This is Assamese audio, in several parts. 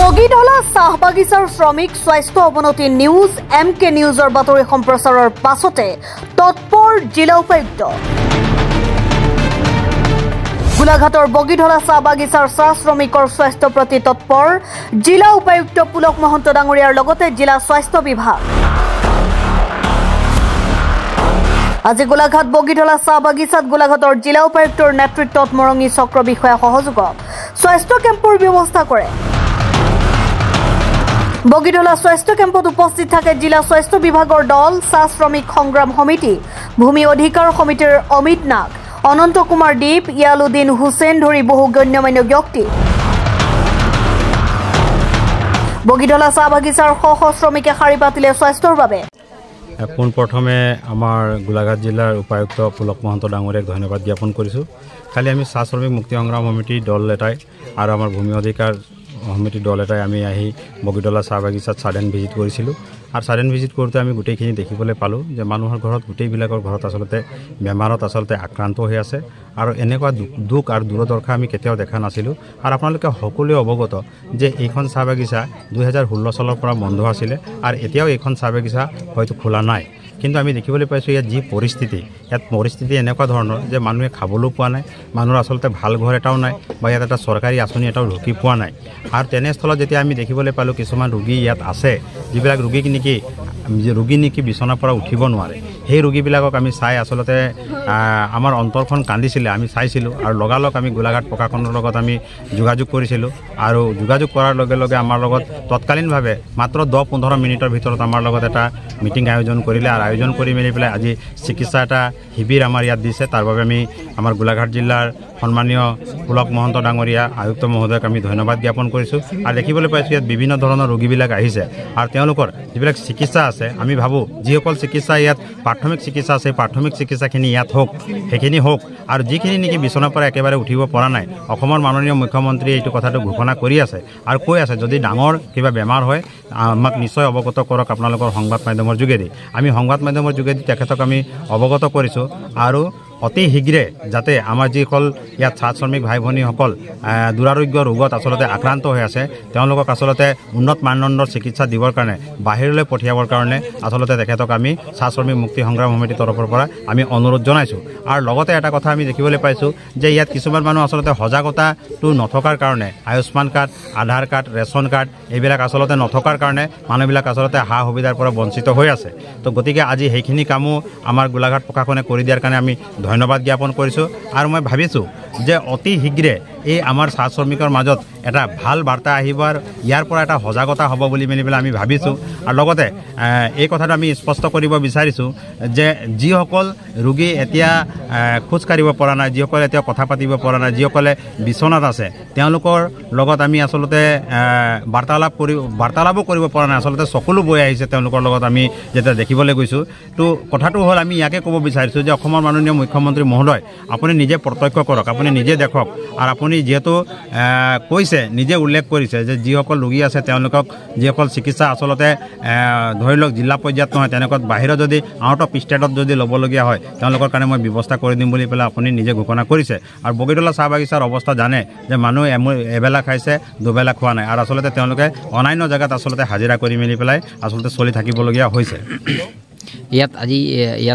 বগীধলা চাহ বাগিচাৰ শ্ৰমিক স্বাস্থ্য অৱনতি নিউজ MK নিউজৰ বাতৰি সম্প্ৰচাৰৰ পাছতে তৎপৰ জিলা উপায়ুক্ত গোলাঘাটৰ বগীধলা চাহ বাগিচাৰ চাহ শ্ৰমিকৰ স্বাস্থ্য প্ৰতি তৎপৰ জিলা উপায়ুক্ত পুলক মহন্ত ডাঙৰীয়াৰ লগতে জিলা স্বাস্থ্য বিভাগ আজি গোলাঘাট বগীধলা চাহ বাগিচাত গোলাঘাটৰ জিলা উপায়ুক্তৰ নেতৃত্বত মৰঙী চক্ৰ বিষয়া সহযোগত স্বাস্থ্য কেম্পৰ ব্যৱস্থা কৰে বগীধলা স্বাস্থ্য কেম্পত উপস্থিত থাকে জিলা স্বাস্থ্য বিভাগৰ দল চাহ শ্ৰমিক সংগ্ৰাম সমিতি ভূমি অধিকাৰ সমিতিৰ অমিত নাগ অনন্ত কুমাৰ দীপ ইয়ালুদ্দিন হুছেইন ধৰি বহু গণ্যমান্য ব্যক্তি বগীধলা চাহ বাগিচাৰ শ শ্ৰমিকে শাৰী পাতিলে স্বাস্থ্যৰ বাবে পোনপ্ৰথমে আমাৰ গোলাঘাট জিলাৰ উপায়ুক্ত পুলক মহন্ত ডাঙৰীয়াক ধন্যবাদ জ্ঞাপন কৰিছোঁ খালি আমি চাহ শ্ৰমিক মুক্তি সংগ্ৰাম সমিতিৰ দল এটাই আৰু আমাৰ ভূমি অধিকাৰ সমিতিৰ দল এটাই আমি আহি বগীধলা চাহ বাগিচাত সাডেন ভিজিট কৰিছিলোঁ আৰু সাডেন ভিজিট কৰোঁতে আমি গোটেইখিনি দেখিবলৈ পালোঁ যে মানুহৰ ঘৰত গোটেইবিলাকৰ ঘৰত আচলতে বেমাৰত আচলতে আক্ৰান্ত হৈ আছে আৰু এনেকুৱা দুখ আৰু দূৰদৰ্শা আমি কেতিয়াও দেখা নাছিলোঁ আৰু আপোনালোকে সকলোৱে অৱগত যে এইখন চাহ বাগিচা 2016 চনৰ পৰা বন্ধ আছিলে আৰু এতিয়াও এইখন চাহ বাগিচা হয়তো খোলা নাই কিন্তু আমি দেখিবলৈ পাইছোঁ ইয়াত যি পৰিস্থিতি এনেকুৱা ধৰণৰ যে মানুহে খাবলৈ পোৱা নাই মানুহৰ আচলতে ভাল ঘৰ এটাও নাই বা ইয়াত এটা চৰকাৰী আঁচনি এটাও ঢুকি পোৱা নাই আৰু তেনেস্থলত যেতিয়া আমি দেখিবলৈ পালোঁ কিছুমান ৰোগী ইয়াত আছে যিবিলাক ৰোগী নেকি বিচনাৰ পৰা উঠিব নোৱাৰে সেই ৰোগীবিলাকক আমি চাই আচলতে আমাৰ অন্তৰখন কান্দিছিলে আমি চাইছিলোঁ আৰু লগালগ আমি গোলাঘাট প্ৰশাসনৰ লগত আমি যোগাযোগ কৰিছিলোঁ আৰু যোগাযোগ কৰাৰ লগে লগে আমাৰ লগত তৎকালীনভাৱে মাত্ৰ 10-15 মিনিটৰ ভিতৰত আমাৰ লগত এটা মিটিং আয়োজন কৰিলে আৰু আয়োজন কৰি মেলি পেলাই আজি চিকিৎসা এটা শিবিৰ আমাৰ ইয়াত দিছে তাৰ বাবে আমি আমাৰ গোলাঘাট জিলাৰ সন্মানীয় পুলক মহন্ত ডাঙৰীয়া আয়ুক্ত মহোদয়ক আমি ধন্যবাদ জ্ঞাপন কৰিছোঁ আৰু দেখিবলৈ পাইছোঁ ইয়াত বিভিন্ন ধৰণৰ ৰোগীবিলাক আহিছে আৰু তেওঁলোকৰ যিবিলাক চিকিৎসা আছে আমি ভাবোঁ যিসকল চিকিৎসা ইয়াত প্ৰাথমিক চিকিৎসা আছে প্ৰাথমিক চিকিৎসাখিনি ইয়াত হওক সেইখিনি হওক আৰু যিখিনি নেকি বিচনাৰ পৰা একেবাৰে উঠিব পৰা নাই অসমৰ মাননীয় মুখ্যমন্ত্ৰীয়ে এইটো কথাটো ঘোষণা কৰি আছে আৰু কৈ আছে যদি ডাঙৰ কিবা বেমাৰ হয় আমাক নিশ্চয় অৱগত কৰক আপোনালোকৰ সংবাদ মাধ্যমৰ যোগেদি আমি সংবাদ মাধ্যমৰ যোগেদি তেখেতক আমি অৱগত কৰিছোঁ আৰু অতি শীঘ্ৰে যাতে আমাৰ যিসকল ইয়াত চাহ শ্ৰমিক ভাই ভনীসকল দুৰাৰোগ্য ৰোগত আচলতে আক্ৰান্ত হৈ আছে তেওঁলোকক আচলতে উন্নত মানদণ্ডৰ চিকিৎসা দিবৰ কাৰণে বাহিৰলৈ পঠিয়াবৰ কাৰণে আচলতে তেখেতক আমি চাহ শ্ৰমিক মুক্তি সংগ্ৰাম সমিতিৰ তৰফৰ পৰা আমি অনুৰোধ জনাইছোঁ আৰু লগতে এটা কথা আমি দেখিবলৈ পাইছোঁ যে ইয়াত কিছুমান মানুহ আচলতে সজাগতাটো নথকাৰ কাৰণে আয়ুষ্মান কাৰ্ড আধাৰ কাৰ্ড ৰেচন কাৰ্ড এইবিলাক আচলতে নথকাৰ কাৰণে মানুহবিলাক আচলতে সা সুবিধাৰ পৰা বঞ্চিত হৈ আছে তো গতিকে আজি সেইখিনি কামো আমাৰ গোলাঘাট প্ৰশাসনে কৰি দিয়াৰ কাৰণে আমি ধন্যবাদ জ্ঞাপন কৰিছোঁ আৰু মই ভাবিছোঁ যে অতি শীঘ্ৰে এই আমাৰ চাহ শ্ৰমিকৰ মাজত এটা ভাল বাৰ্তা আহিব আৰু ইয়াৰ পৰা এটা সজাগতা হ'ব বুলি মেলি পেলাই আমি ভাবিছোঁ আৰু লগতে এই কথাটো আমি স্পষ্ট কৰিব বিচাৰিছোঁ যে যিসকল ৰোগী এতিয়া খোজকাঢ়িব পৰা নাই যিসকলে এতিয়া কথা পাতিব পৰা নাই যিসকলে বিচনাত আছে তেওঁলোকৰ লগত আমি আচলতে বাৰ্তালাপো কৰিব পৰা নাই আচলতে চকুলো বৈ আহিছে তেওঁলোকৰ লগত আমি যেতিয়া দেখিবলৈ গৈছোঁ তো কথাটো হ'ল আমি ইয়াকে ক'ব বিচাৰিছোঁ যে অসমৰ মাননীয় মুখ্যমন্ত্ৰী মহোদয় আপুনি নিজে প্ৰত্যক্ষ কৰক আপুনি নিজে দেখক আৰু আপুনি যিহেতু কৈছে নিজে উল্লেখ কৰিছে যে যিসকল ৰোগী আছে তেওঁলোকক যিসকল চিকিৎসা আচলতে ধৰি লওক জিলা পৰ্যায়ত নহয় তেনেকুৱা বাহিৰত যদি আউট অফ ষ্টেটত যদি ল'বলগীয়া হয় তেওঁলোকৰ কাৰণে মই ব্যৱস্থা কৰি দিম বুলি পেলাই আপুনি নিজে ঘোষণা কৰিছে আৰু বগীধলা চাহ বাগিচাৰ অৱস্থা জানে যে মানুহ এবেলা খাইছে দুবেলা খোৱা নাই আৰু আচলতে তেওঁলোকে অন্যান্য জেগাত আচলতে হাজিৰা কৰি মেলি পেলাই আচলতে চলি থাকিবলগীয়া হৈছে ইয়াত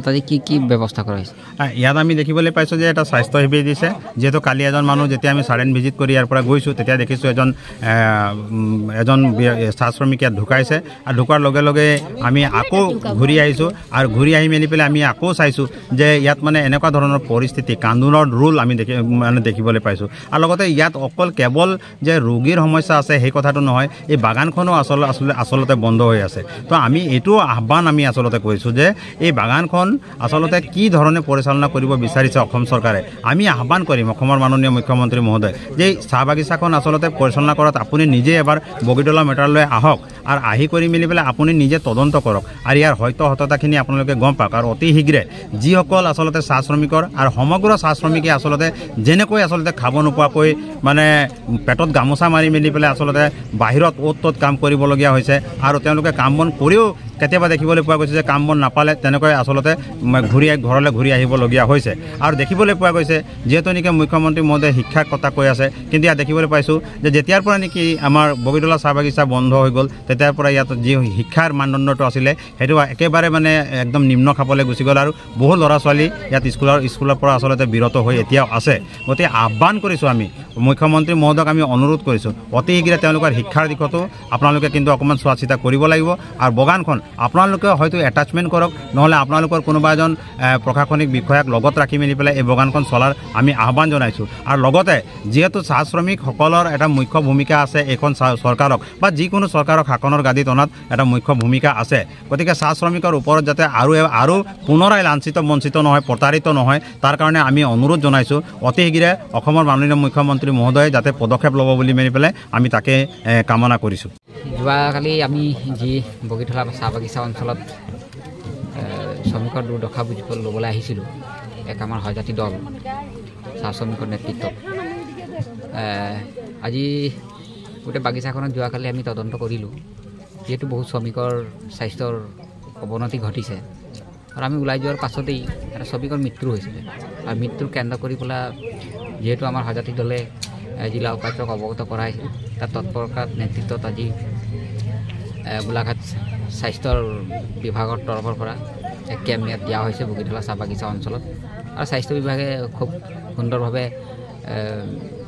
আজি কি ব্যৱস্থা কৰা হৈছে ইয়াত আমি দেখিবলৈ পাইছোঁ যে এটা স্বাস্থ্য শিবিৰ দিছে যিহেতু কালি এজন মানুহ যেতিয়া আমি সাডেন ভিজিট কৰি ইয়াৰ পৰা গৈছোঁ তেতিয়া দেখিছোঁ এজন চাহ শ্ৰমিক ইয়াত ঢুকাইছে আৰু ঢুকোৱাৰ লগে লগে আমি আকৌ ঘূৰি আহিছোঁ আৰু ঘূৰি আহি মেলি পেলাই আমি আকৌ চাইছোঁ যে ইয়াত মানে এনেকুৱা ধৰণৰ পৰিস্থিতি কান্দোনৰ ৰোল আমি দেখিবলৈ পাইছোঁ আৰু লগতে ইয়াত অকল কেৱল যে ৰোগীৰ সমস্যা আছে সেই কথাটো নহয় এই বাগানখনো আচলতে বন্ধ হৈ আছে তো আমি এইটো আহ্বান আমি আচলতে কৈছোঁ যে এই বাগানখন আচলতে কি ধৰণে পৰিচালনা কৰিব বিচাৰিছে অসম চৰকাৰে আমি আহ্বান কৰিম অসমৰ মাননীয় মুখ্যমন্ত্ৰী মহোদয় যে চাহ বাগিচাখন আচলতে পৰিচালনা কৰাত আপুনি নিজে এবাৰ বগীধলা মেটাৰলৈ আহক আৰু আহি কৰি মেলি পেলাই আপুনি নিজে তদন্ত কৰক আৰু ইয়াৰ সত্যতাখিনি আপোনালোকে গম পাওক আৰু অতি শীঘ্ৰে যিসকল আচলতে চাহ শ্ৰমিকৰ আৰু সমগ্ৰ চাহ শ্ৰমিকে আচলতে যেনেকৈ আচলতে খাব নোপোৱাকৈ মানে পেটত গামোচা মাৰি মেলি পেলাই আচলতে বাহিৰত অ'ত ত'ত কাম কৰিবলগীয়া হৈছে আৰু তেওঁলোকে কাম বন কৰিও কেতিয়াবা দেখিবলৈ পোৱা গৈছে যে কাম বন নাপালে তেনেকৈ আচলতে ঘৰলৈ ঘূৰি আহিবলগীয়া হৈছে আৰু দেখিবলৈ পোৱা গৈছে যিহেতু নেকি মুখ্যমন্ত্ৰী মহোদয়ে শিক্ষাৰ কথা কৈ আছে কিন্তু ইয়াত দেখিবলৈ পাইছোঁ যে যেতিয়াৰ পৰা নেকি আমাৰ বগীতলা চাহ বাগিচা বন্ধ হৈ গ'ল তেতিয়াৰ পৰা ইয়াত যি শিক্ষাৰ মানদণ্ডটো আছিলে সেইটো একেবাৰে মানে একদম নিম্ন খাপলৈ গুচি গ'ল আৰু বহু ল'ৰা ছোৱালী ইয়াত স্কুলৰ পৰা আচলতে বিৰত হৈ এতিয়াও আছে গতিকে আহ্বান কৰিছোঁ আমি মুখ্যমন্ত্ৰী মহোদয়ক আমি অনুৰোধ কৰিছোঁ অতি শীঘ্ৰে তেওঁলোকৰ শিক্ষাৰ দিশতো আপোনালোকে কিন্তু অকণমান চোৱা চিতা কৰিব লাগিব আৰু বাগানখন আপোনালোকে হয়তো এটাচমেণ্ট কৰক নহ'লে আপোনালোকৰ কোনোবা এজন প্ৰশাসনিক বিষয়াক লগত ৰাখি মেলি পেলাই এই বাগানখন চলাৰ আমি আহ্বান জনাইছোঁ আৰু লগতে যিহেতু চাহ শ্ৰমিকসকলৰ এটা মুখ্য ভূমিকা আছে এইখন চৰকাৰক বা যিকোনো চৰকাৰক শাসনৰ গাদীত অনাত এটা মুখ্য ভূমিকা আছে গতিকে চাহ শ্ৰমিকৰ ওপৰত যাতে আৰু পুনৰাই লাঞ্ছিত বঞ্চিত নহয় প্ৰতাৰিত নহয় তাৰ কাৰণে আমি অনুৰোধ জনাইছোঁ অতি শীঘ্ৰে অসমৰ মাননীয় মুখ্যমন্ত্ৰী মহোদয়ে যাতে পদক্ষেপ ল'ব বুলি মেলি পেলাই আমি তাকে কামনা কৰিছোঁ যোৱাকালি আমি যি বগীতলা চাহ বাগিচা অঞ্চলত শ্ৰমিকৰ দুৰ্দশা বুজি ল'বলৈ আহিছিলোঁ এক আমাৰ সহযাত্ৰী দল চাহ শ্ৰমিকৰ নেতৃত্বত আজি গোটেই বাগিচাখনত যোৱাকালি আমি তদন্ত কৰিলোঁ যিহেতু বহু শ্ৰমিকৰ স্বাস্থ্যৰ অৱনতি ঘটিছে আৰু আমি ওলাই যোৱাৰ পাছতেই এটা শ্ৰমিকৰ মৃত্যু হৈছিলে আৰু মৃত্যুৰ কেন্দ্ৰ কৰি পেলাই যিহেতু আমাৰ সহযাত্ৰী দলে জিলা উপায়ুক্তক অৱগত কৰাইছিল তাৰ তৎপৰতাৰ নেতৃত্বত আজি গোলাঘাট স্বাস্থ্যৰ বিভাগৰ তৰফৰ পৰা এক কেম্প ইয়াত দিয়া হৈছে বগীতলা চাহ বাগিচা অঞ্চলত আৰু স্বাস্থ্য বিভাগে খুব সুন্দৰভাৱে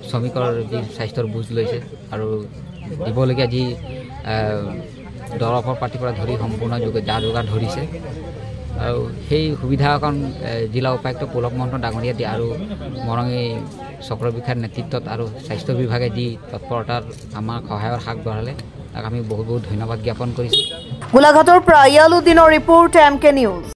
শ্ৰমিকৰ যি স্বাস্থ্যৰ বুজ লৈছে আৰু দিবলগীয়া যি দৰৱৰ পাতিৰ পৰা ধৰি সম্পূৰ্ণ যা যোগাৰ ধৰিছে আৰু সেই সুবিধাকণ জিলা উপায়ুক্ত পুলক মহন্ত ডাঙৰীয়া দিয়ে আৰু মৰঙী চক্ৰ বিষয়াৰ নেতৃত্বত আৰু স্বাস্থ্য বিভাগে যি তৎপৰতাৰ আমাক সহায়ৰ হাত বঢ়ালে তাক আমি বহুত বহুত ধন্যবাদ জ্ঞাপন কৰিছোঁ। গোলাঘাটৰ পৰা ইয়ালুদ্দিনৰ ৰিপৰ্ট MK নিউজ।